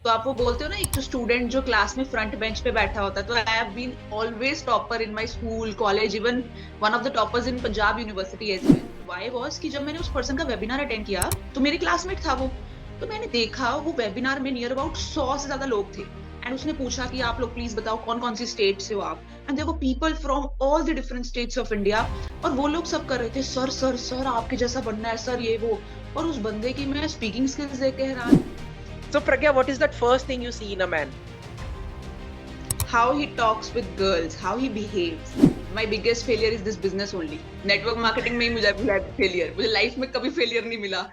तो आप वो बोलते हो ना, एक तो स्टूडेंट जो क्लास में फ्रंट बेंच पे बैठा होता है, तो I have been always topper in my school college, even one of the toppers in Punjab university as well. Why was कि जब मैंने उस पर्सन का वेबिनार अटेंड किया, तो मेरी क्लासमेट था वो। तो मैंने देखा वो वेबिनार में नियर अबाउट 100 से ज्यादा लोग थे। एंड उसने पूछा कि आप लोग प्लीज बताओ कौन कौन सी स्टेट से हो आप। And there were people from all the different states of India. और वो लोग सब कर रहे थे, सर सर सर आपके जैसा बनना है सर, ये वो। और उस बंदे की मैं स्पीकिंग स्किल्स देख के हैरान। So Pragya, what is that first thing you see in a man? How he talks with girls, how he behaves. My biggest failure is this business only. Network marketing में ही मुझे मिला failure. मुझे life में कभी failure नहीं मिला.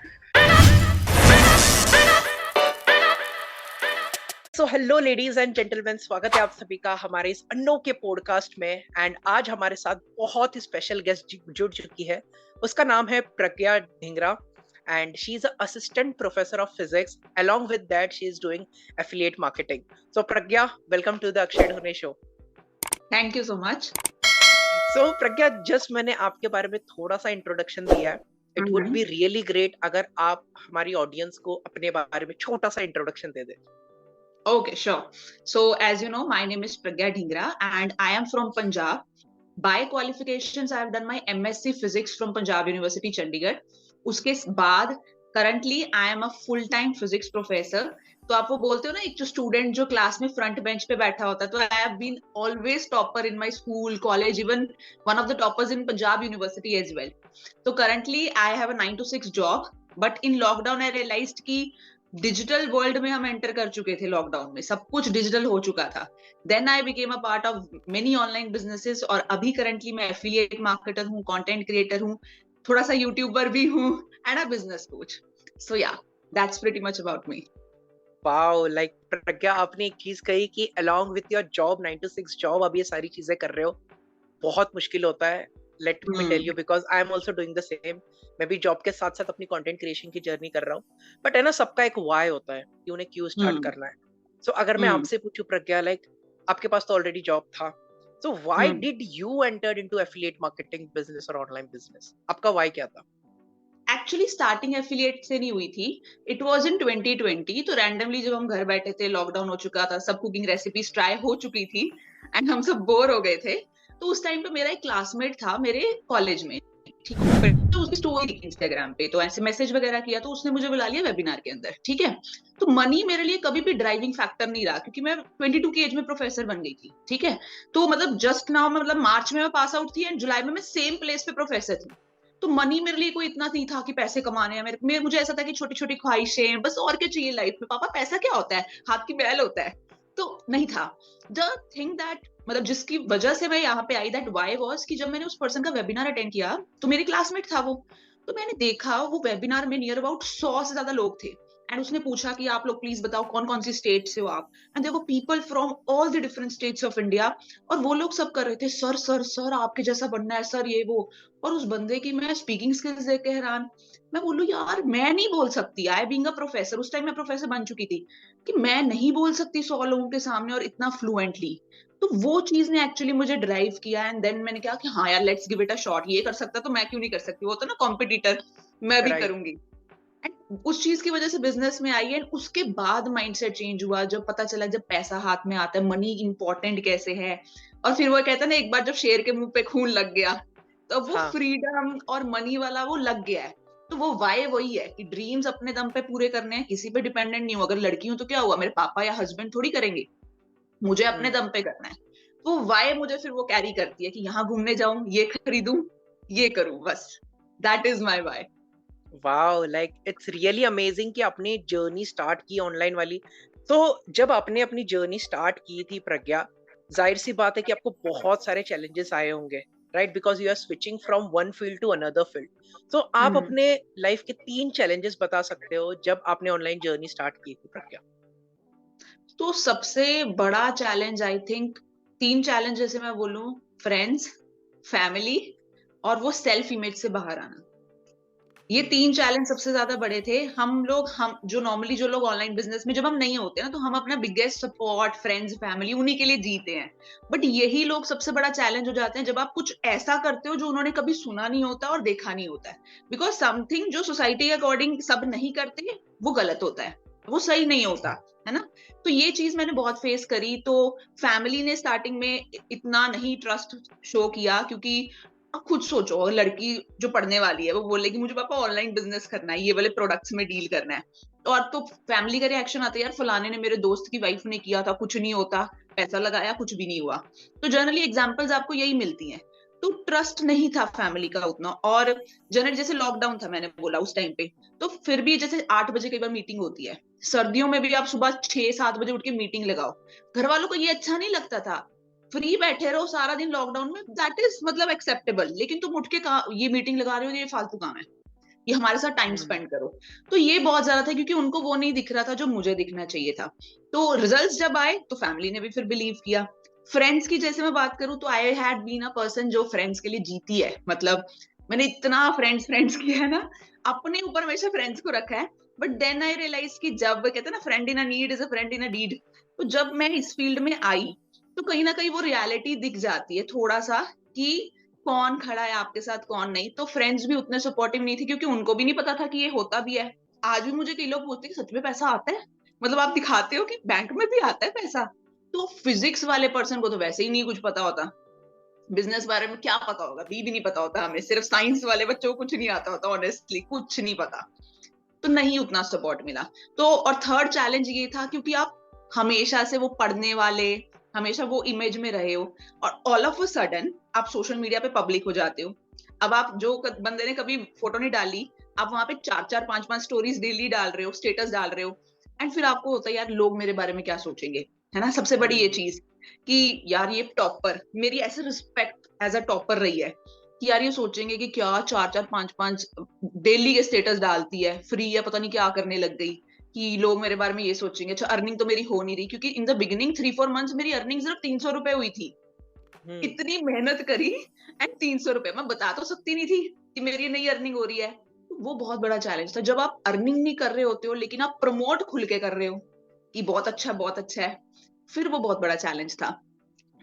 So hello ladies and gentlemen, स्वागत है आप सभी का हमारे इस अनोखे पॉडकास्ट में। एंड आज हमारे साथ बहुत ही स्पेशल गेस्ट जुड़ चुकी है। उसका नाम है प्रज्ञा Dhingra and she is an assistant professor of physics. Along with that, she is doing affiliate marketing. So Pragya, welcome to the Akshay Dhone show. Thank you so much. So Pragya, just मैंने आपके बारे में थोड़ा सा introduction दिया है. It would be really great अगर आप हमारी ऑडियंस को अपने बारे में छोटा सा इंट्रोडक्शन दे दें. Okay, sure. So as you know, my name is Pragya Dhingra and I am from Punjab. By qualifications, I have done my MSc Physics from Punjab University, Chandigarh. उसके बाद currently I am a full time physics professor. तो आप वो बोलते हो ना, एक जो स्टूडेंट जो क्लास में फ्रंट बेंच पे बैठा होता है, तो I have been always topper in my school college, even one of the toppers in Punjab university as well. तो currently I have a 9 to 6 job, but in lockdown I realised कि digital world में हम enter कर चुके थे। Lockdown में सब कुछ डिजिटल हो चुका था। Then I became a part of many online businesses, और अभी करंटली मैं एफिलिएट मार्केटर हूँ, कंटेंट क्रिएटर हूँ, थोड़ा सा यूट्यूबर भी हूँ, and a business coach. So yeah, that's pretty much about me. Wow, like Pragya, आपने एक चीज कही कि along with your job 9 to 6 job आप ये सारी चीजें कर रहे हो। बहुत मुश्किल होता है, let me tell you, because I am also doing the same. मैं भी जॉब के साथ साथ अपनी कंटेंट क्रिएशन की जर्नी कर रहा हूँ। बट है ना, सबका एक वाई होता है कि उन्हें क्यों स्टार्ट करना है। सो अगर मैं आपसे पूछूं प्रज्ञा, लाइक आपके पास तो ऑलरेडी जॉब था, so why did you enter into affiliate marketing business और ऑनलाइन बिजनेस? आपका वाई क्या था? एक्चुअली स्टार्टिंग एफिलिएट से नहीं हुई थी। It was in 2020। तो रैंडमली जब हम घर बैठे थे, लॉकडाउन हो चुका था, सब कुकिंग रेसिपीज ट्राई हो चुकी थी, एंड हम सब बोर हो गए थे। तो उस टाइम पे मेरा एक क्लासमेट था मेरे कॉलेज में, ठीक है। तो उसकी स्टोरी दिखी इंस्टाग्राम पे, तो ऐसे मैसेज वगैरह किया, तो उसने मुझे बुला लिया वेबिनार के अंदर, ठीक है। तो मनी मेरे लिए कभी भी ड्राइविंग फैक्टर नहीं रहा, क्योंकि मैं 22 की एज में प्रोफेसर बन गई थी, ठीक है। तो मतलब जस्ट नाउ, मतलब मार्च में मैं पास आउट थी, एंड जुलाई में मैं सेम प्लेस पे प्रोफेसर थी। तो मनी मेरे लिए कोई इतना नहीं था कि पैसे कमाने हैं। मुझे ऐसा था कि छोटी छोटी ख्वाहिशें बस, और क्या चाहिए लाइफ में, पापा पैसा क्या होता है, हाथ की बैल होता है। तो नहीं था द थिंग दैट, मतलब जिसकी वजह से मैं यहाँ पे आई, दैट वाई वाज कि जब मैंने उस पर्सन का वेबिनार अटेंड किया, तो मेरी क्लासमेट था वो। तो मैंने देखा वो वेबिनार में नियर अबाउट 100 से ज्यादा लोग थे। एंड उसने पूछा कि आप लोग प्लीज बताओ कौन कौन सी स्टेट से हो आप। And there were people from all the different states of India. और वो लोग सब कर रहे थे, सर सर सर आपके जैसा बनना है सर, ये वो। और उस बंदे की मैं स्पीकिंग स्किल्स देख के हैरान। मैं बोलूं यार, मैं नहीं बोल सकती, आई बीइंग अ प्रोफेसर, उस टाइम मैं प्रोफेसर बन चुकी थी, कि मैं नहीं बोल सकती 100 लोगों के सामने और इतना फ्लुएंटली। तो वो चीज ने एक्चुअली मुझे ड्राइव किया, एंड देन मैंने कहा कि हाँ यार, let's give it a shot. ये कर सकता तो मैं क्यों नहीं कर सकती, वो तो ना कॉम्पिटिटर, मैं भी राइट। करूंगी। एंड उस चीज की वजह से बिजनेस में आई, एंड उसके बाद माइंडसेट चेंज हुआ, जब पता चला जब पैसा हाथ में आता है, मनी इंपॉर्टेंट कैसे है। और फिर वो कहता है ना, एक बार जब शेर के मुंह पे खून लग गया, तो वो हाँ। फ्रीडम और मनी वाला वो लग गया है। तो वो वाई वही है कि ड्रीम्स अपने दम पे पूरे करने हैं, किसी पे डिपेंडेंट नहीं हो। अगर लड़की हूं तो क्या हुआ, मेरे पापा या हस्बैंड थोड़ी करेंगे, मुझे अपने दम पे करना है। तो वाई मुझे फिर वो कैरी करती है कि यहाँ घूमने जाऊं, ये खरीदूं, ये करूं, बस। That is my why. Wow, like it's really amazing कि आपने जर्नी स्टार्ट की ऑनलाइन वाली। तो जब आपने अपनी जर्नी स्टार्ट की थी प्रज्ञा, जाहिर सी बात है कि आपको बहुत सारे चैलेंजेस आए होंगे, right? Because you are switching from one field to another field. तो आप अपने लाइफ के 3 चैलेंजेस बता सकते हो जब आपने ऑनलाइन जर्नी स्टार्ट की थी प्रज्ञा? तो सबसे बड़ा चैलेंज आई थिंक, 3 चैलेंज जैसे मैं बोलूं, फ्रेंड्स, फैमिली, और वो सेल्फ इमेज से बाहर आना। ये 3 चैलेंज सबसे ज्यादा बड़े थे। हम जो नॉर्मली जो लोग ऑनलाइन बिजनेस में जब हम नहीं होते ना, तो हम अपना बिगेस्ट सपोर्ट फ्रेंड्स फैमिली उन्हीं के लिए जीते हैं। बट यही लोग सबसे बड़ा चैलेंज हो जाते हैं जब आप कुछ ऐसा करते हो जो उन्होंने कभी सुना नहीं होता और देखा नहीं होता है। बिकॉज समथिंग जो सोसाइटी के अकॉर्डिंग सब नहीं करते, वो गलत होता है, वो सही नहीं होता। है ना। तो ये चीज मैंने बहुत फेस करी। तो फैमिली ने स्टार्टिंग में इतना नहीं ट्रस्ट शो किया, क्योंकि अब खुद सोचो, अगर लड़की जो पढ़ने वाली है वो बोले कि मुझे पापा ऑनलाइन बिजनेस करना है, ये वाले प्रोडक्ट्स में डील करना है, और तो फैमिली का रिएक्शन आता है, यार फलाने ने, मेरे दोस्त की वाइफ ने किया था, कुछ नहीं होता, पैसा लगाया कुछ भी नहीं हुआ। तो जनरली एग्जाम्पल्स आपको यही मिलती हैं। तो ट्रस्ट नहीं था फैमिली का उतना। और जनरली जैसे लॉकडाउन था, मैंने बोला उस टाइम पे, तो फिर भी जैसे 8 बजे कई बार मीटिंग होती है, सर्दियों में भी आप सुबह 6-7 बजे उठ के मीटिंग लगाओ, घर वालों को ये अच्छा नहीं लगता था। फ्री बैठे रहो सारा दिन लॉकडाउन में, दैट इज मतलब एक्सेप्टेबल, लेकिन तुम उठ के ये मीटिंग लगा रहे हो, ये फालतू काम है, ये हमारे साथ टाइम स्पेंड करो। तो ये बहुत ज्यादा था, क्योंकि उनको वो नहीं दिख रहा था जो मुझे दिखना चाहिए था। तो रिजल्ट्स जब आए तो फैमिली ने भी फिर बिलीव किया। फ्रेंड्स की जैसे मैं बात करूं, तो I had been a person जो फ्रेंड्स के लिए जीती है। मतलब मैंने इतना फ्रेंड्स फ्रेंड्स किया है ना, अपने ऊपर हमेशा फ्रेंड्स को रखा है। बट देन आई रियलाइज कि जब कहते हैं ना, friend in a need is a friend in a deed, तो जब मैं इस फील्ड में आई, तो कहीं ना कहीं वो रियलिटी दिख जाती है थोड़ा सा, कि कौन खड़ा है आपके साथ कौन नहीं। तो फ्रेंड्स भी उतने सपोर्टिव नहीं थे, क्योंकि उनको भी नहीं पता था कि ये होता भी है। आज भी मुझे कई लोग पूछते हैं कि सच में पैसा आता है, मतलब आप दिखाते हो कि बैंक में भी आता है पैसा। तो फिजिक्स वाले पर्सन को तो वैसे ही नहीं कुछ पता होता, बिजनेस बारे में क्या पता होगा, भी नहीं पता होता हमें। सिर्फ साइंस वाले बच्चों को कुछ नहीं आता होता, ऑनेस्टली कुछ नहीं पता। तो नहीं उतना सपोर्ट मिला। तो और थर्ड चैलेंज ये था, क्योंकि आप हमेशा से वो पढ़ने वाले, हमेशा वो इमेज में रहे हो, और ऑल ऑफ अ सडन आप सोशल मीडिया पे पब्लिक हो जाते हो। अब आप जो बंदे ने कभी फोटो नहीं डाली, आप वहां पे 4-4 5-5 स्टोरीज डेली डाल रहे हो, स्टेटस डाल रहे हो, एंड फिर आपको होता है यार लोग मेरे बारे में क्या सोचेंगे, है ना। सबसे बड़ी ये चीज कि यार ये टॉपर, मेरी ऐसे रिस्पेक्ट एज अ टॉपर रही है कि यार ये सोचेंगे कि क्या 4-4 5-5 डेली के स्टेटस डालती है, फ्री है, पता नहीं क्या करने लग गई, कि लोग मेरे बारे में ये सोचेंगे। अच्छा, अर्निंग तो मेरी हो नहीं रही, क्योंकि इन द बिगिनिंग 3-4 मंथ्स मेरी अर्निंग सिर्फ 300 रुपए हुई थी। इतनी मेहनत करी एंड 300 रुपए मैं बता तो सकती नहीं थी कि मेरी नई अर्निंग हो रही है। तो वो बहुत बड़ा चैलेंज था, जब आप अर्निंग नहीं कर रहे होते हो लेकिन आप प्रमोट खुल के कर रहे हो कि बहुत अच्छा है। फिर वो बहुत बड़ा चैलेंज था।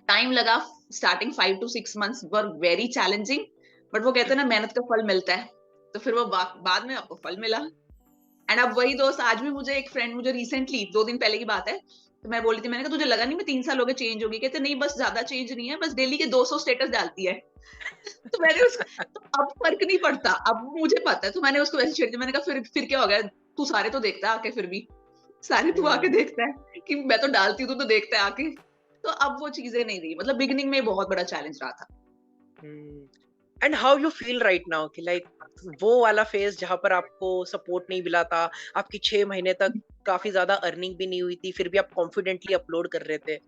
टाइम लगा, starting 5 to 6 months were very challenging. But वो कहते हैं ना, मेहनत का फल मिलता है। तो फिर वो बाद में आपको फल मिला। एंड अब वही दोस्त, आज भी मुझे एक फ्रेंड, मुझे रिसेंटली 2 दिन पहले की बात है, तो मैं बोली थी, मैंने कहा तुझे लगा नहीं मैं 3 साल हो गए चेंज होगी? कहते नहीं, बस ज्यादा चेंज नहीं है, बस डेली के 200 स्टेटस डालती है। तो मैंने उसको, तो अब फर्क नहीं पड़ता, अब मुझे पता है। तो मैंने उसको वैसे छेड़ दिया, मैंने कहा फिर क्या हो गया, तू सारे तो देखता है आके, फिर भी सारे तू आके देखता है कि मैं तो डालती हूँ, तो देखता है आके। तो अब वो चीजें नहीं रही, मतलब बिगिनिंग में बहुत बड़ा चैलेंज रहा था। And how you feel right now कि लाइक वो वाला फेज जहां पर आपको सपोर्ट नहीं मिला था, आपकी 6 महीने तक काफी ज्यादा अर्निंग भी नहीं हुई थी, फिर भी आप कॉन्फिडेंटली अपलोड कर रहे थे,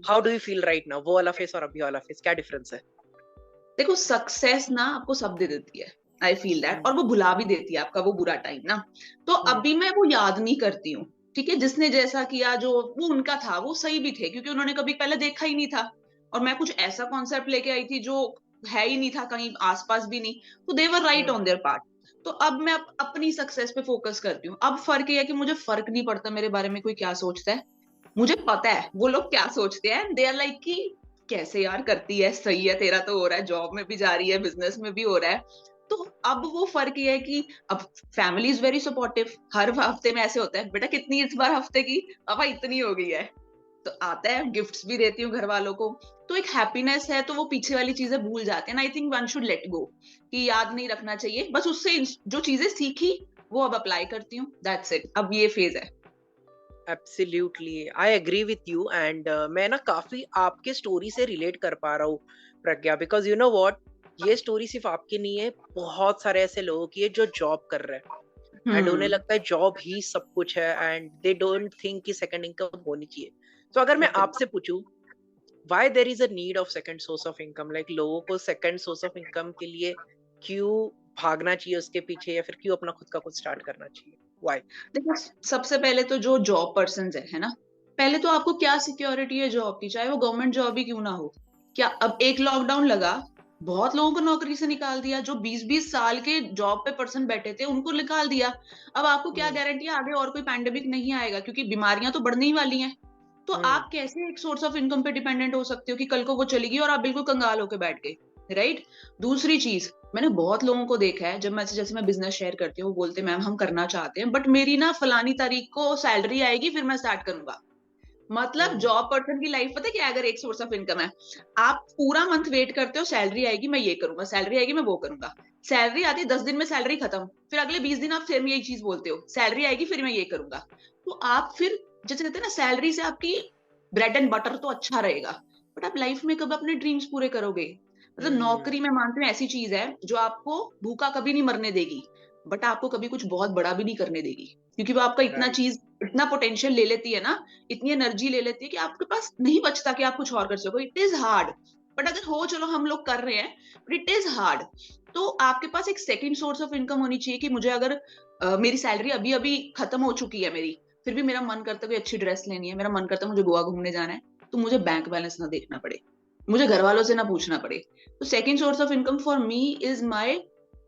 how do you feel right now? वो वाला फेज और अभी वाला फेज, क्या डिफरेंस है? देखो, सक्सेस ना आपको सब दे देती है, आई फील दैट, और वो भुला भी देती है आपका वो बुरा टाइम ना। तो अभी मैं वो याद नहीं करती हूँ। ठीक है, जिसने जैसा किया, जो वो उनका था, वो सही भी थे, क्योंकि उन्होंने कभी पहले देखा ही नहीं था, और मैं कुछ ऐसा कॉन्सेप्ट लेके आई थी जो है ही नहीं था कहीं आसपास भी नहीं। तो दे वर राइट ऑन देयर पार्ट। तो अब मैं अपनी सक्सेस पे फोकस करती हूँ। अब फर्क ये है कि मुझे फर्क नहीं पड़ता मेरे बारे में कोई क्या सोचता है, मुझे पता है वो लोग क्या सोचते हैं। दे आर लाइक कि कैसे यार करती है, सही है, तेरा तो हो रहा है, जॉब में भी जा रही है, बिजनेस में भी हो रहा है। तो अब वो फर्क ये है कि अब फैमिली इज वेरी सपोर्टिव। हर हफ्ते में ऐसे होता है, बेटा कितनी इस बार हफ्ते की, पापा इतनी हो गई है, तो आता है, गिफ्ट्स भी देती हूँ घर वालों को। तो एक हैप्पीनेस है, तो वो पीछे वाली चीजें भूल जाते हैं। I think one should let go, कि याद नहीं रखना चाहिए, बस उससे जो चीजें सीखी वो अब अप्लाई करती हूँ, दैट्स इट। अब ये फेज है। Absolutely I agree with you and मैं ना काफी आपके स्टोरी से रिलेट कर पा रहा हूँ प्रज्ञा, बिकॉज यू नो व्हाट, ये स्टोरी सिर्फ आपकी नहीं है, बहुत सारे ऐसे लोगों की है जो जॉब कर रहे हैं एंड उन्हें लगता है जॉब ही सब कुछ है एंड दे डोंट थिंक कि सेकंड इनकम होनी चाहिए। तो अगर मैं आपसे पूछूं, why there is a need of second source of income, like लोगों को सेकंड सोर्स ऑफ इनकम के लिए क्यों भागना चाहिए उसके पीछे, या फिर क्यों अपना खुद का कुछ स्टार्ट करना चाहिए, व्हाई? देखो, सबसे पहले तो जो जॉब पर्सन है ना, पहले तो आपको क्या सिक्योरिटी है जॉब की, चाहे वो गवर्नमेंट जॉब ही क्यों ना हो। क्या अब एक लॉकडाउन लगा, बहुत लोगों को नौकरी से निकाल दिया, जो 20-20 साल के जॉब पे पर्सन बैठे थे उनको निकाल दिया। अब आपको क्या गारंटी है आगे और कोई पैंडेमिक नहीं आएगा, क्योंकि बीमारियां तो बढ़ने ही वाली हैं। तो आप कैसे एक सोर्स ऑफ इनकम पे डिपेंडेंट हो सकते हो कि कल को वो चलेगी और आप बिल्कुल कंगाल होकर बैठ गए, राइट। दूसरी चीज, मैंने बहुत लोगों को देखा है, जब मैं जैसे मैं बिजनेस शेयर करती हूँ, वो बोलते हैं मैम हम करना चाहते हैं बट मेरी ना फलानी तारीख को सैलरी आएगी फिर मैं स्टार्ट करूंगा। मतलब हम्म। जॉब पर्सन की लाइफ पता है क्या है? अगर एक सोर्स ऑफ इनकम है, आप पूरा मंथ वेट करते हो सैलरी आएगी मैं ये करूंगा, सैलरी आएगी मैं वो करूंगा। सैलरी आती है 10 दिन में, सैलरी खत्म, फिर अगले 20 दिन आप सेम यही चीज बोलते हो, सैलरी आएगी फिर मैं ये करूंगा। तो आप फिर जैसे कहते हैं ना, सैलरी से आपकी ब्रेड एंड बटर तो अच्छा रहेगा, बट आप लाइफ में कब अपने ड्रीम्स पूरे करोगे? मतलब हम्म। नौकरी मैं मानती हूँ ऐसी चीज है जो आपको भूखा कभी नहीं मरने देगी, बट आपको कभी कुछ बहुत बड़ा भी नहीं करने देगी, क्योंकि वो आपका इतना राइट। चीज, इतना पोटेंशियल ले लेती है ना, इतनी एनर्जी ले लेती है कि आपके पास नहीं बचता कि आप कुछ और कर सको। इट इज हार्ड, बट अगर हो चलो हम लोग कर रहे हैं, बट इट इज हार्ड। तो आपके पास एक सेकंड सोर्स ऑफ इनकम होनी चाहिए कि मुझे अगर मेरी सैलरी अभी अभी खत्म हो चुकी है मेरी, फिर भी मेरा मन करता है कोई अच्छी ड्रेस लेनी है, मेरा मन करता है मुझे गोवा घूमने जाना है, तो मुझे बैंक बैलेंस ना देखना पड़े, मुझे घर वालों से ना पूछना पड़े। तो second source of income for me is my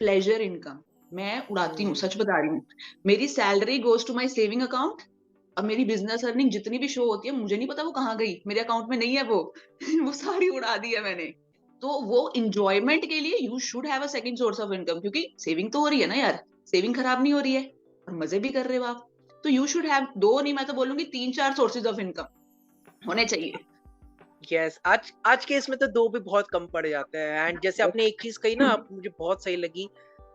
pleasure income. मैं उड़ाती हूँ, हम्म। सच बता रही हूँ। मेरी salary goes to my saving account. अब मेरी बिजनेस अर्निंग जितनी भी शो होती है, मुझे नहीं पता वो कहाँ गई, मेरे अकाउंट में नहीं है वो वो सारी उड़ा दी है मैंने। तो वो इंजॉयमेंट के लिए you should have a second source of income, क्योंकि सेविंग तो हो रही है ना यार, सेविंग खराब नहीं हो रही है और मजे भी कर रहे हो आप। तो यू शुड हैव दो नहीं, मैं तो बोलूंगी 3-4 सोर्सेज ऑफ इनकम होने चाहिए। यस, आज आज के इसमें तो दो भी बहुत कम पड़ जाते हैं। एंड जैसे आपने एक चीज कही ना, आप मुझे बहुत सही लगी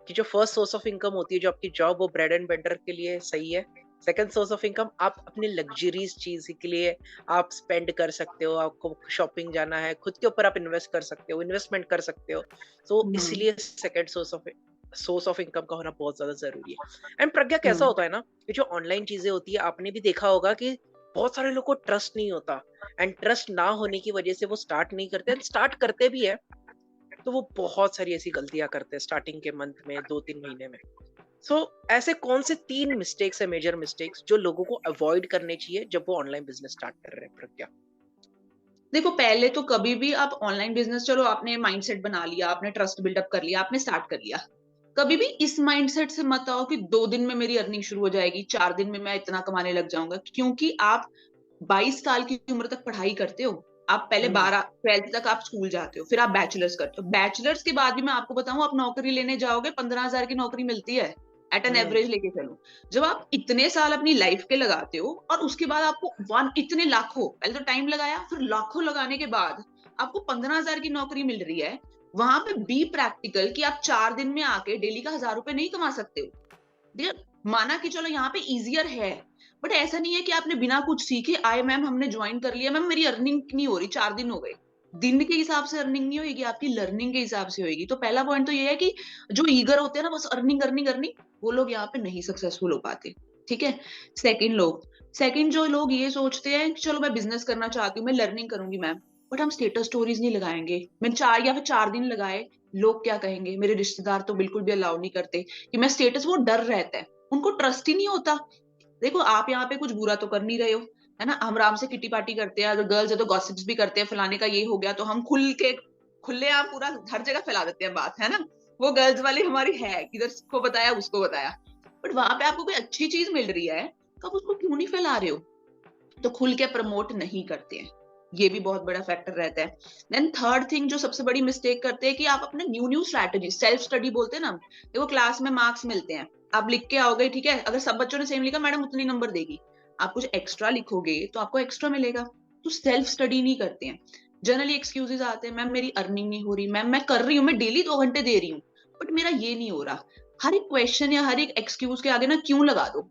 कि जो फर्स्ट सोर्स ऑफ इनकम होती है, जो आपकी जॉब, वो ब्रेड एंड बटर के लिए सही है। सेकंड सोर्स ऑफ इनकम आप अपने लग्जरीज चीज के लिए आप स्पेंड कर सकते हो, आपको शॉपिंग जाना है, खुद के ऊपर आप इन्वेस्ट कर सकते हो, इन्वेस्टमेंट कर सकते हो। तो हम्म। इसलिए सेकंड सोर्स ऑफ इनकम का होना बहुत ज्यादा जरूरी है। एंड प्रज्ञा, कैसा हम्म। होता है ना, ये जो ऑनलाइन चीजें होती है, आपने भी देखा होगा कि बहुत सारे लोग को ट्रस्ट नहीं होता। एंड ट्रस्ट ना होने की वजह से वो स्टार्ट नहीं करते, स्टार्ट करते भी है तो वो बहुत सारी ऐसी गलतियां करते हैं स्टार्टिंग के मंथ में, 2-3 महीने में। सो ऐसे कौन से 3 मिस्टेक्स है, मेजर मिस्टेक्स, जो लोगों को अवॉइड करने चाहिए जब वो ऑनलाइन बिजनेस स्टार्ट कर रहे हैं, प्रज्ञा? देखो पहले तो कभी भी आप ऑनलाइन बिजनेस, चलो आपने माइंडसेट बना लिया, आपने ट्रस्ट बिल्डअप कर लिया, आपने स्टार्ट कर लिया, कभी भी इस माइंडसेट से मत आओ कि 2 दिन में मेरी अर्निंग शुरू हो जाएगी, 4 दिन में मैं इतना कमाने लग जाऊंगा, क्योंकि आप 22 साल की उम्र तक पढ़ाई करते हो। आप पहले हम्म। 12 12th तक आप स्कूल जाते हो, फिर आप बैचलर्स करते हो, बैचलर्स के बाद भी मैं आपको बताऊं, आप नौकरी लेने जाओगे 15,000 की नौकरी मिलती है, एट एन हम्म। एवरेज लेके चलो। जब आप इतने साल अपनी लाइफ के लगाते हो और उसके बाद आपको वन इतने लाखों, पहले तो टाइम लगाया, फिर लाखों लगाने के बाद आपको 15,000 की नौकरी मिल रही है, वहां पे बी प्रैक्टिकल कि आप 4 दिन में आके डेली का 1,000 रुपए नहीं कमा सकते हो। ठीक है, माना कि चलो यहाँ पे इजियर है, बट ऐसा नहीं है कि आपने बिना कुछ सीखे आए मैम हमने ज्वाइन कर लिया, मैम मेरी अर्निंग नहीं हो रही, 4 दिन हो गए। दिन के हिसाब से अर्निंग नहीं होगी, आपकी लर्निंग के हिसाब से होगी। तो पहला पॉइंट तो ये है कि जो ईगर होते हैं ना बस अर्निंग अर्निंग अर्निंग, वो लोग यहाँ पे नहीं सक्सेसफुल हो पाते। ठीक है। सेकंड जो लोग ये सोचते हैं कि चलो मैं बिजनेस करना चाहती हूँ, मैं लर्निंग करूंगी मैम, बट हम स्टेटस स्टोरीज नहीं लगाएंगे। मैंने 4 या फिर 4 दिन लगाए, लोग क्या कहेंगे, मेरे रिश्तेदार तो बिल्कुल भी अलाउ नहीं करते कि मैं स्टेटस, वो डर रहता है, उनको ट्रस्ट ही नहीं होता। देखो आप यहाँ पे कुछ बुरा तो कर नहीं रहे हो, है ना, हम आराम से किटी पार्टी करते हैं, अगर गर्ल्स है तो गॉसिप्स भी करते हैं, फलाने का ये हो गया, तो हम खुले आप पूरा हर जगह फैला देते हैं बात, है ना। वो गर्ल्स वाली हमारी है, किधर को बताया उसको बताया। बट वहां पे आपको कोई अच्छी चीज मिल रही है, तो आप उसको क्यों नहीं फैला रहे हो? तो खुल के प्रमोट नहीं करते हैं, ये भी बहुत बड़ा फैक्टर रहता है। देन थर्ड थिंग जो सबसे बड़ी मिस्टेक करते हैं कि आप अपने new new strategy, self study बोलते हैं ना, देखो क्लास में मार्क्स मिलते हैं, आप लिख के आओगे, ठीक है, अगर सब बच्चों ने सेम लिखा मैडम उतनी नंबर देगी, आप कुछ एक्स्ट्रा लिखोगे तो आपको एक्स्ट्रा मिलेगा। तो सेल्फ स्टडी नहीं करते हैं, जनरली एक्सक्यूजेस आते हैं, मैम मेरी अर्निंग नहीं हो रही, मैम मैं कर रही हूँ, मैं डेली 2 घंटे दे रही हूँ, बट मेरा ये नहीं हो रहा। हर एक क्वेश्चन या हर एक एक्सक्यूज के आगे ना क्यों लगा दो,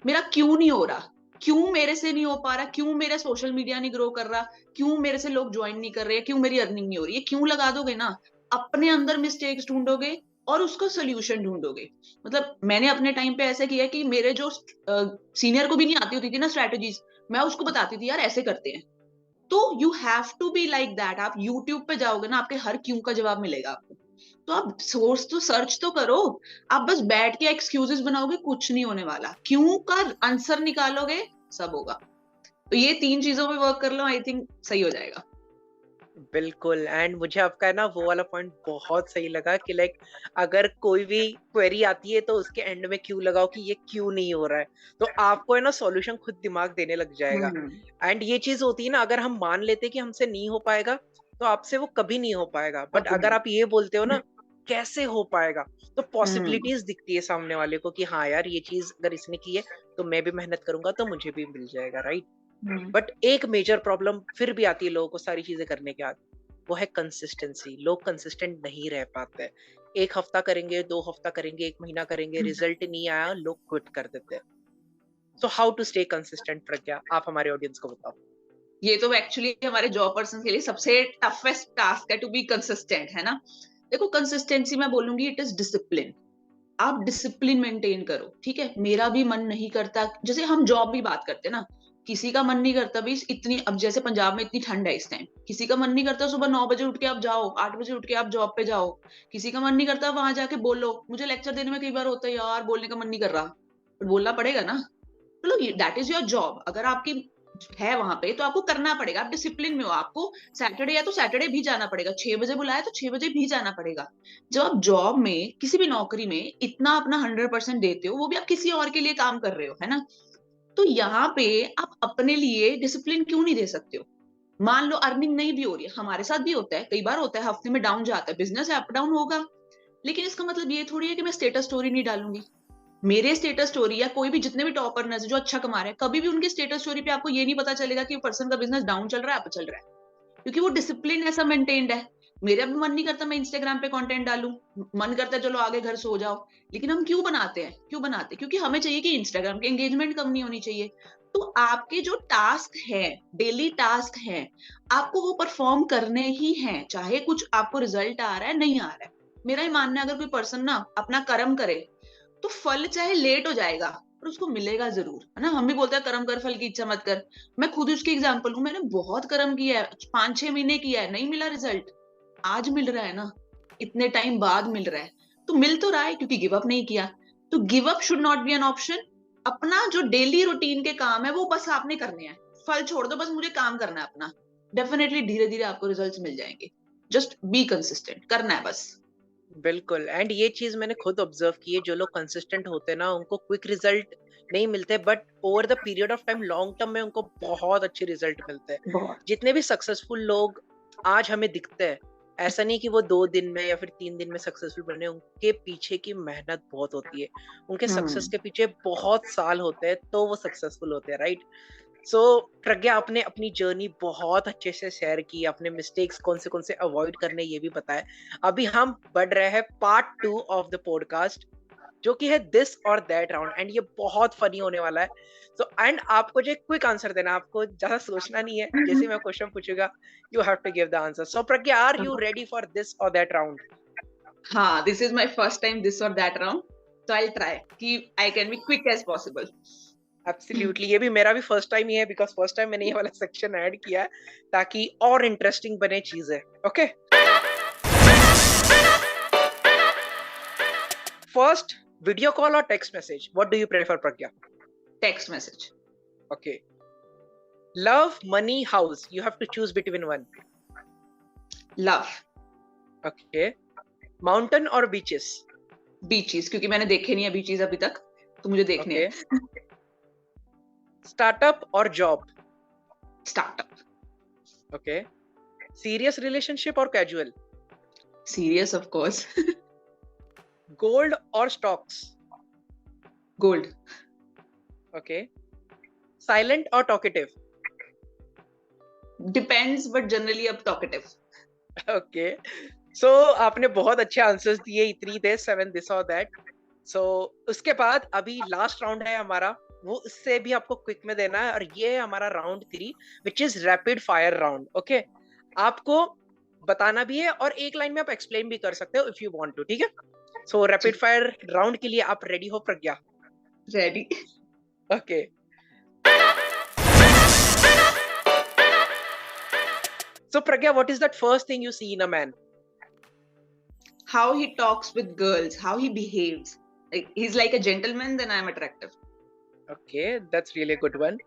मेरा क्यों नहीं हो रहा, क्यों मेरे से नहीं हो पा रहा, क्यों मेरा सोशल मीडिया नहीं ग्रो कर रहा, क्यों मेरे से लोग ज्वाइन नहीं कर रहे, क्यों मेरी अर्निंग नहीं हो रही, ये क्यों लगा दोगे ना, अपने अंदर मिस्टेक्स ढूंढोगे और उसका सोल्यूशन ढूंढोगे। मतलब मैंने अपने टाइम पे ऐसा किया कि मेरे जो सीनियर को भी नहीं आती होती थी ना स्ट्रेटेजीज, मैं उसको बताती थी यार ऐसे करते हैं। तो you have to be like that. आप यूट्यूब पे जाओगे ना, आपके हर क्यों का जवाब मिलेगा आपको। तो आप सोर्स तो सर्च तो करो, आप बस बैठ के एक्सक्यूजेस बनाओगे कुछ नहीं होने वाला, क्यों का आंसर निकालोगे सब होगा। तो ये 3 चीजों पे वर्क कर लो, आई थिंक सही हो जाएगा। बिल्कुल। एंड मुझे आपका है ना वो वाला पॉइंट बहुत सही लगा कि लाइक, अगर कोई भी क्वेरी आती है तो उसके एंड में क्यों लगाओ कि ये क्यों नहीं हो रहा है, तो आपको है ना सॉल्यूशन खुद दिमाग देने लग जाएगा। हम्म। एंड ये चीज होती है ना, अगर हम मान लेते कि हमसे नहीं हो पाएगा, तो आपसे वो कभी नहीं हो पाएगा। बट अभी अगर नहीं। आप ये बोलते हो ना कैसे हो पाएगा? तो हम्म पॉसिबिलिटीज दिखती है सामने वाले को कि हाँ यार, ये चीज अगर इसने की है तो मैं भी मेहनत करूंगा तो मुझे भी मिल जाएगा, राइट? हम्म बट एक मेजर प्रॉब्लम फिर भी आती है लोगों को सारी चीजें करने के बाद, वो है कंसिस्टेंसी। लोग कंसिस्टेंट नहीं रह पाते। एक हफ्ता करेंगे, 2 हफ्ता करेंगे, 1 महीना करेंगे, हम्म। रिजल्ट नहीं आया, लोग क्विट कर देते हैं। So how to stay consistent, Pragya, आप हमारे ऑडियंस को बताओ। ये तो एक्चुअली हमारे जॉब पर्सन के लिए सबसे टफेस्ट टास्क है, टू बी कंसिस्टेंट, है ना। देखो, कंसिस्टेंसी मैं बोलूंगी इट इज डिसिप्लिन। आप डिसिप्लिन मेंटेन करो, ठीक है। मेरा भी मन नहीं करता, जैसे हम जॉब भी बात करते हैं ना, किसी का मन नहीं करता भी इतनी, अब जैसे पंजाब में इतनी ठंड है इस टाइम, किसी का मन नहीं करता सुबह 9 बजे उठ के आप जाओ, 8 बजे उठ के आप जॉब पे जाओ। किसी का मन नहीं करता वहां जाके बोलो। मुझे लेक्चर देने में कई बार होता है यार, बोलने का मन नहीं कर रहा, बट बोलना पड़ेगा ना। मतलब दैट इज योर जॉब। अगर आपकी है वहां पे तो आपको करना पड़ेगा, आप डिसिप्लिन में हो, आपको सैटरडे या तो सैटरडे भी जाना पड़ेगा, 6 बजे बुलाया तो 6 बजे भी जाना पड़ेगा। जब आप जॉब में, किसी भी नौकरी में इतना अपना 100% देते हो, वो भी आप किसी और के लिए काम कर रहे हो, है ना। तो यहाँ पे आप अपने लिए डिसिप्लिन क्यों नहीं दे सकते हो। मान लो अर्निंग नहीं भी हो रही है, हमारे साथ भी होता है, कई बार होता है हफ्ते में डाउन जाता है, बिजनेस अप डाउन होगा। लेकिन इसका मतलब ये थोड़ी है कि मैं स्टेटस स्टोरी नहीं डालूंगी। मेरे स्टेटस स्टोरी या कोई भी जितने भी टॉप अर्नर्स जो अच्छा कमा रहे हैं, कभी भी उनके स्टेटस स्टोरी पे आपको ये नहीं पता चलेगा कि पर्सन का बिजनेस डाउन चल रहा है, अप चल रहा है, क्योंकि वो डिसिप्लिन ऐसा मेंटेन्ड है। मेरा भी मन नहीं करता मैं इंस्टाग्राम पे कंटेंट डालूं, मन करता है चलो आगे घर सो जाओ। लेकिन हम क्यों बनाते हैं, क्यों बनाते हैं? क्योंकि हमें चाहिए कि इंस्टाग्राम की एंगेजमेंट कम नहीं होनी चाहिए। तो आपके जो टास्क है, डेली टास्क है, आपको वो परफॉर्म करने ही हैं, चाहे कुछ आपको रिजल्ट आ रहा है नहीं आ रहा है। मेरा ही मानना है, अगर कोई पर्सन ना अपना कर्म करे तो फल चाहे लेट हो जाएगा पर उसको मिलेगा जरूर, है ना। हम भी बोलते हैं कर्म कर फल की इच्छा मत कर। मैं खुद उसकी एग्जांपल हूँ, मैंने बहुत कर्म किया है, 5-6 महीने किया है, नहीं मिला रिजल्ट, आज मिल रहा है ना, इतने टाइम बाद मिल रहा है। तो मिल तो रहा है क्योंकि गिव अप नहीं किया। तो give up should not be an option. अपना जो डेली रूटीन के काम है वो बस आपने करने हैं, फल छोड़ दो, बस मुझे काम करना है अपना। डेफिनेटली धीरे धीरे आपको रिजल्ट्स मिल जाएंगे। जस्ट बी कंसिस्टेंट, करना है बस। बिल्कुल, एंड ये चीज मैंने खुद ऑब्जर्व की है, जो लोग कंसिस्टेंट होते हैं ना, उनको क्विक रिजल्ट नहीं मिलते, but over the period of time, long term में उनको बहुत अच्छे रिजल्ट मिलते हैं। बहुत। जितने भी सक्सेसफुल लोग आज हमें दिखते हैं, ऐसा नहीं कि वो 2 दिन में या फिर 3 दिन में सक्सेसफुल बने, उनके पीछे की मेहनत बहुत होती है, उनके सक्सेस हम्म के पीछे बहुत साल होते हैं, तो वो सक्सेसफुल होते हैं, राइट? सो प्रज्ञा, आपने अपनी जर्नी बहुत अच्छे से शेयर की, अपने मिस्टेक्स कौन से अवॉइड करने ये भी बताया। अभी हम बढ़ रहे हैं पार्ट 2 ऑफ द पॉडकास्ट, जो कि है this or that round, and ये बहुत फनी होने वाला है। सो एंड आपको जो क्विक आंसर देना, आपको ज्यादा सोचना नहीं है, जैसे मैं क्वेश्चन पूछूंगा you have to give the answer. So Pragya, are you ready for this or that round? हाँ, this is my first time this or that round, तो आई ट्राई कि I can be quick as possible. Absolutely, ये भी मेरा भी first time ही है, because first time मैंने ये वाला सेक्शन ऐड किया है ताकि और इंटरेस्टिंग बने चीजें। ओके, फर्स्ट, वीडियो कॉल और text message, what do you prefer, Pragya? Text message. Okay, love, money, house, you have to choose between one. Love. Okay, mountain or beaches? Beaches, क्योंकि मैंने देखे नहीं है बीचीज अभी तक, तो मुझे देखने Okay, हैं। startup or job? Startup. Okay, serious relationship or casual? Serious of course. Gold or stocks? Gold. Okay, silent or talkative? Depends, but generally अब टॉकेटिव। Okay, so आपने बहुत अच्छे आंसर्स दिए, इतनी थे 7 दिस और दैट। सो उसके बाद अभी लास्ट राउंड है हमारा, वो उससे भी आपको क्विक में देना है, और ये है हमारा round 3, which is rapid fire round. Okay, आपको बताना भी है और एक लाइन में आप एक्सप्लेन भी कर सकते हो इफ यू वांट टू, ठीक है? सो रैपिड फायर राउंड के लिए आप रेडी हो, Pragya? Ready. Okay, so Pragya, what is that first thing you see in a man? How he talks with girls, how he behaves. Like, he's like a gentleman, then I am attractive. Okay, that's really good one.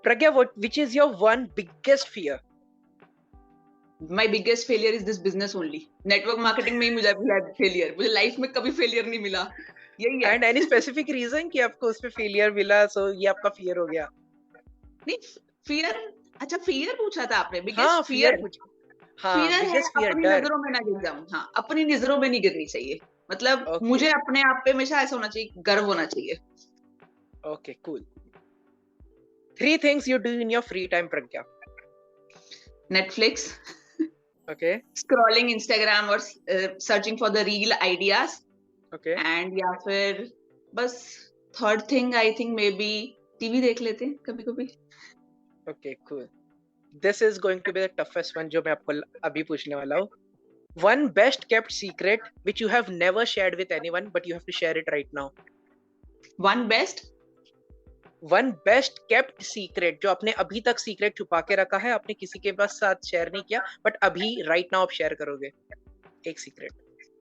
Pragya, what which is your one biggest fear? My biggest failure is this business only. Network marketing में ही मुझे मिला failure, मुझे life में कभी failure नहीं मिला, यही है। एंड एनी स्पेसिफिक रीजन कि आपको उसमें फेलियर मिला, सो ये आपका फियर हो गया? नहीं, फियर। अच्छा, फियर पूछा था आपने, हाँ, बिगेस्ट फियर फियर। कुछ। हाँ, फियर है, बिगेस्ट फियर, अपनी डर। नजरों में ना गिर जाऊं, हाँ अपनी नजरों में नहीं गिरनी चाहिए, मतलब ओके, मुझे अपने आप पे हमेशा ऐसा होना चाहिए, गर्व होना चाहिए। Okay, cool. 3 things you do in your free time, Pragya. Netflix, Okay, scrolling Instagram और searching for the reel ideas, okay, and या फिर बस third thing I think maybe TV देख लेते हैं कभी कभी। okay, cool. This is going to be the toughest one जो मैं आपको अभी पूछने वाला हूँ. One best kept secret which you have never shared with anyone, but you have to share it right now. One best, One best kept secret जो आपने अभी तक सीक्रेट छुपा के रखा है, आपने किसी के पास साथ शेयर नहीं किया, बट अभी राइट नाउ आप शेयर करोगे एक सीक्रेट.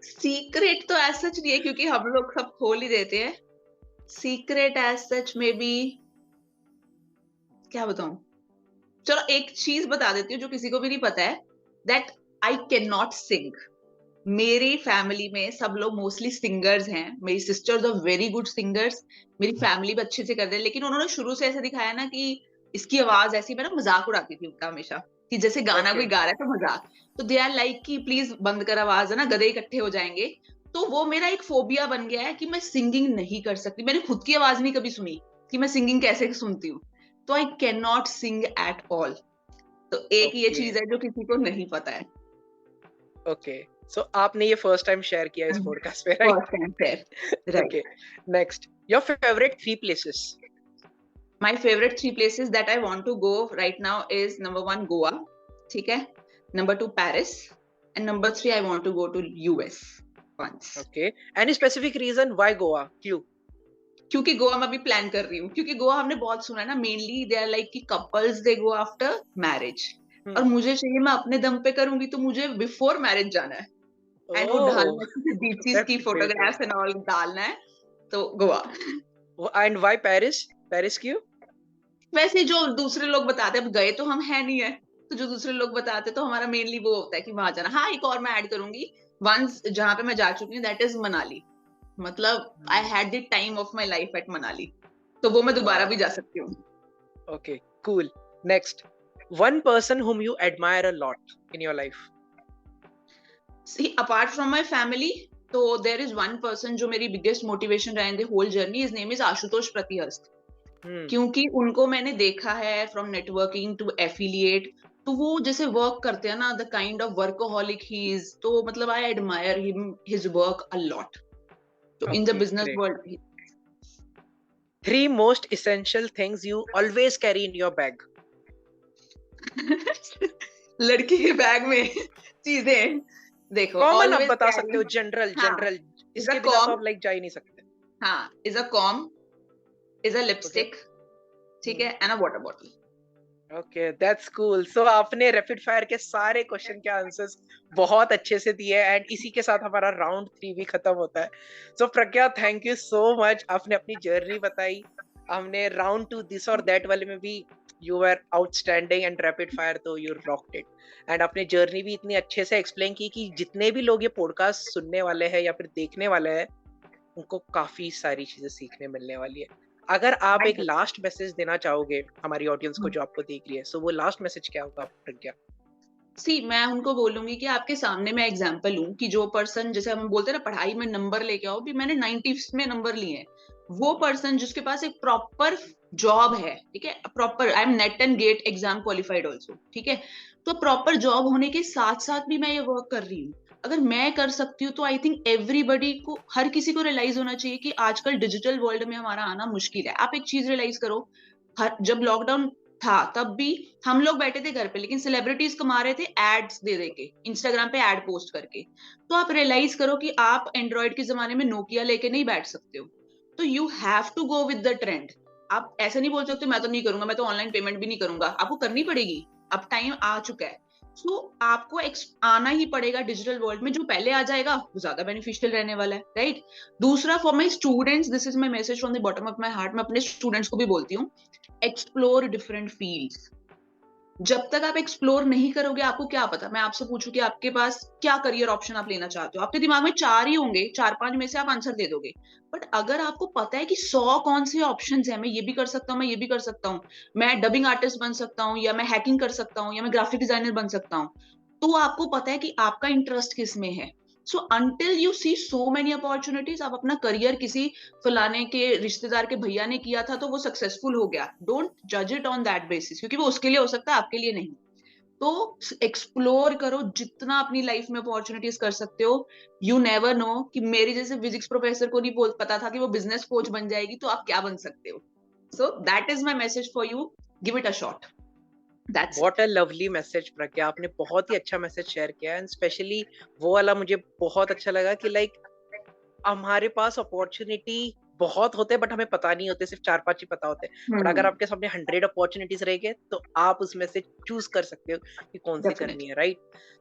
सीक्रेट तो ऐसा सच नहीं है क्योंकि हम लोग सब खोल ही देते हैं। सीक्रेट एज सच में बी, क्या बताऊं, चलो एक चीज बता देती हूँ जो किसी को भी नहीं पता है, that I can not sing. मेरी फैमिली में सब लोग मोस्टली सिंगर्स हैं, मेरी sisters are very good singers, मेरी फैमिली भी अच्छे से करते हैं, लेकिन उन्होंने शुरू से ऐसा दिखाया ना कि इसकी आवाज ऐसी, मैं ना मजाक उड़ाती थी उनका हमेशा कि जैसे गाना ओके कोई गा रहा है तो मजाक, तो दे आर लाइक कि प्लीज बंद कर आवाज, है ना गधे इकट्ठे हो जाएंगे। तो वो मेरा एक फोबिया बन गया है कि मैं सिंगिंग नहीं कर सकती, मैंने खुद की आवाज नहीं कभी सुनी कि मैं सिंगिंग कैसे सुनती हूँ, तो आई can not Singh at all. तो एक ये ओके चीज है जो किसी को नहीं पता है। ओके. सो आपने ये फर्स्ट टाइम शेयर किया इस पॉडकास्ट पे, right? First time fair, right. Okay. Next, your favourite 3 places. My favorite three places that I want to go right now is number one Goa, ठीक है, number two Paris, and number three I want to go to US once. Okay. Any specific reason why Goa? क्यों? क्योंकि गोवा में अभी plan कर रही हूँ, क्योंकि गोवा हमने बहुत सुना है ना, मेनली दे आर लाइक कि कपल्स दे गो आफ्टर मैरिज, और मुझे चाहिए मैं अपने दम पे करूंगी तो मुझे बिफोर मैरिज जाना है, एंड वो ओह, डालना है बीचेस की दैट्स फोटोग्राफ्स एंड ऑल डालना है, तो Goa. And why Paris? Paris क्यों? वैसे जो दूसरे लोग बताते हैं, अब गए तो हम है नहीं है, तो जो दूसरे लोग बताते हैं तो हमारा मेनली वो होता है कि वहां जाना। हाँ एक और मैं ऐड करूंगी, वंस जहां पे मैं जा चुकी हूँ दैट इज मनाली, मतलब I had the time of my life at Manali, तो वो मैं दोबारा भी जा सकती हूँ। Okay, cool. Next, one person whom you admire a lot in your life. See apart from my family, तो देर इज वन पर्सन जो मेरी बिगेस्ट मोटिवेशन रहा in the whole journey, his name is Ashutosh Pratihast. क्योंकि उनको मैंने देखा है from networking to affiliate, तो वो जैसे वर्क करते हैं ना, the kind of workaholic he is, तो मतलब I admire him his work a lot, तो in the Okay, business great. World. 3 most essential things you always carry in your bag. लड़की के बैग में चीजें, देखो कॉमन आप ऑलवेज बता सकते कैरी, हो, जनरल हाँ जनरल, इज अ इसके बिना तो कॉम, आप लाइक जा ही नहीं सकते. हाँ is a comb, is a okay. Lipstick, ठीक है, and a water bottle. Okay, that's cool. So आपने रैपिड फायर के सारे क्वेश्चन के आंसर्स बहुत अच्छे से दिए, एंड इसी के साथ हमारा राउंड 3 भी खत्म होता है. सो प्रज्ञा, थैंक यू सो मच. आपने अपनी जर्नी बताई, हमने राउंड 2 दिस और दैट वाले में भी you were outstanding, and rapid fire तो यू रॉक्ड इट. एंड अपनी जर्नी भी इतनी अच्छे से एक्सप्लेन की कि जितने भी लोग ये पॉडकास्ट सुनने वाले हैं या फिर देखने वाले हैं, उनको काफी सारी चीजें सीखने मिलने वाली है. अगर आप एक लास्ट मैसेज देना चाहोगे हमारी ऑडियंस को जो आपको देख रही है, सो वो लास्ट मैसेज क्या होगा प्रज्ञा? सी मैं उनको बोलूंगी कि आपके सामने मैं एग्जाम्पल हूँ कि जो पर्सन, जैसे हम बोलते हैं ना पढ़ाई में नंबर लेके आओ, भी मैंने 90s में नंबर लिए हैं, वो पर्सन जिसके पास एक प्रॉपर जॉब है, ठीक है, proper, I am NET and GATE exam qualified also, ठीक है, तो प्रॉपर जॉब होने के साथ साथ भी मैं ये वर्क कर रही हूँ, अगर मैं कर सकती हूँ तो आई थिंक एवरीबडी को, हर किसी को रियलाइज होना चाहिए कि आजकल डिजिटल वर्ल्ड में हमारा आना मुश्किल है। आप एक चीज रियलाइज करो, जब लॉकडाउन था तब भी हम लोग बैठे थे घर पे, लेकिन सेलिब्रिटीज कमा रहे थे एड्स दे दे के, इंस्टाग्राम पे एड पोस्ट करके, तो आप रियलाइज करो कि आप एंड्रॉइड के जमाने में नोकिया लेके नहीं बैठ सकते हो, तो you have to go with the trend. आप ऐसा नहीं बोल सकते मैं तो नहीं करूंगा, मैं तो ऑनलाइन पेमेंट भी नहीं करूंगा, आपको करनी पड़ेगी, अब टाइम आ चुका है, सो आपको आना ही पड़ेगा डिजिटल वर्ल्ड में, जो पहले आ जाएगा वो ज्यादा बेनिफिशियल रहने वाला है, राइट। दूसरा, for my students, this is my message from the bottom of my heart, मैं अपने स्टूडेंट्स को भी बोलती हूँ, एक्सप्लोर डिफरेंट फील्ड्स। जब तक आप एक्सप्लोर नहीं करोगे आपको क्या पता, मैं आपसे पूछूं कि आपके पास क्या करियर ऑप्शन आप लेना चाहते हो, आपके दिमाग में 4 ही होंगे, 4-5 में से आप आंसर दे दोगे, बट अगर आपको पता है कि 100 कौन से ऑप्शंस है, मैं ये भी कर सकता हूँ, मैं ये भी कर सकता हूँ, मैं डबिंग आर्टिस्ट बन सकता हूँ, या मैं हैकिंग कर सकता हूँ, या मैं ग्राफिक डिजाइनर बन सकता हूँ, तो आपको पता है कि आपका इंटरेस्ट किस में है. So until you see so many opportunities, आप अपना करियर किसी फलाने के रिश्तेदार के भैया ने किया था तो वो सक्सेसफुल हो गया, डोंट जज इट ऑन दैट बेसिस, क्योंकि वो उसके लिए हो सकता है, आपके लिए नहीं. तो एक्सप्लोर करो जितना अपनी लाइफ में अपॉर्चुनिटीज कर सकते हो. यू नेवर नो कि मेरी जैसे फिजिक्स प्रोफेसर को नहीं बोल पता था कि वो बिजनेस कोच बन जाएगी, तो आप क्या बन सकते हो. So that is my message for you, give it a shot. That's what a lovely message Pragya, आपने बहुत ही अच्छा मैसेज शेयर किया एंड स्पेशली वो वाला मुझे बहुत अच्छा लगा कि लाइक हमारे पास अपॉर्चुनिटी बहुत होते हैं बट हमें पता नहीं होते, सिर्फ 4-5 ही पता होते हैं. बट अगर आपके सामने 100 अपॉर्चुनिटीज रहेंगे तो आप उसमें से चूज कर सकते हो कि कौन सी करनी है, राइट?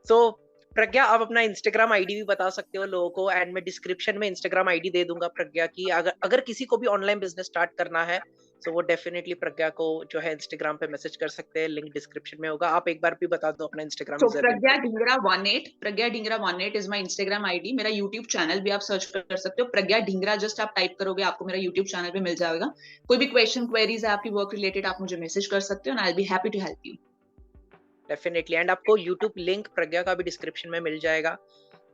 सो प्रज्ञा, आप अपना इंस्टाग्राम आईडी भी बता सकते हो लोगों को, एंड मैं डिस्क्रिप्शन में इंस्टाग्राम आईडी दे दूंगा प्रज्ञा की. अगर अगर किसी को भी ऑनलाइन बिजनेस स्टार्ट करना है तो वो डेफिनेटली प्रज्ञा को जो है इंस्टाग्राम पे मैसेज कर सकते हैं, लिंक डिस्क्रिप्शन में होगा. आप एक बार भी बता दो अपना Instagram So user name Pragya Pragya. Dhingra 18, Pragya Dhingra 18 is my Instagram ID. मेरा YouTube चैनल भी आप सर्च कर सकते हो, प्रज्ञा ढींगरा जस्ट आप टाइप करोगे आपको मेरा YouTube चैनल पे मिल जाएगा. कोई भी क्वेश्चन क्वेरीज है आपकी वर्क रिलेटेड, आप मुझे मैसेज कर सकते हो, and I will be happy to help you. Definitely, and आपको यूट्यूब लिंक प्रज्ञा का भी डिस्क्रिप्शन में मिल जाएगा.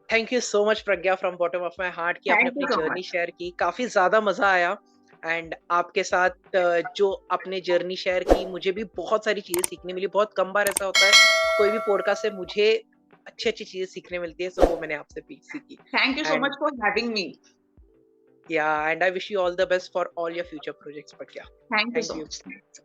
Thank you so much Pragya, from bottom of my heart, कि आपने थैंक यू अपनी सो जर्नी मच. शेयर की. काफी ज्यादा मजा आया एंड आपके साथ जो आपने जर्नी शेयर की, मुझे भी बहुत सारी चीजें सीखने मिली. बहुत कम बार ऐसा होता है कोई भी पॉडकास्ट से मुझे अच्छी अच्छी चीजें सीखने मिलती है, सो वो मैंने आपसे भी सीखी. Thank you so and much for having me. Yeah, and I wish you all the best for all your future projects Pragya. Thank you thank so you. Much.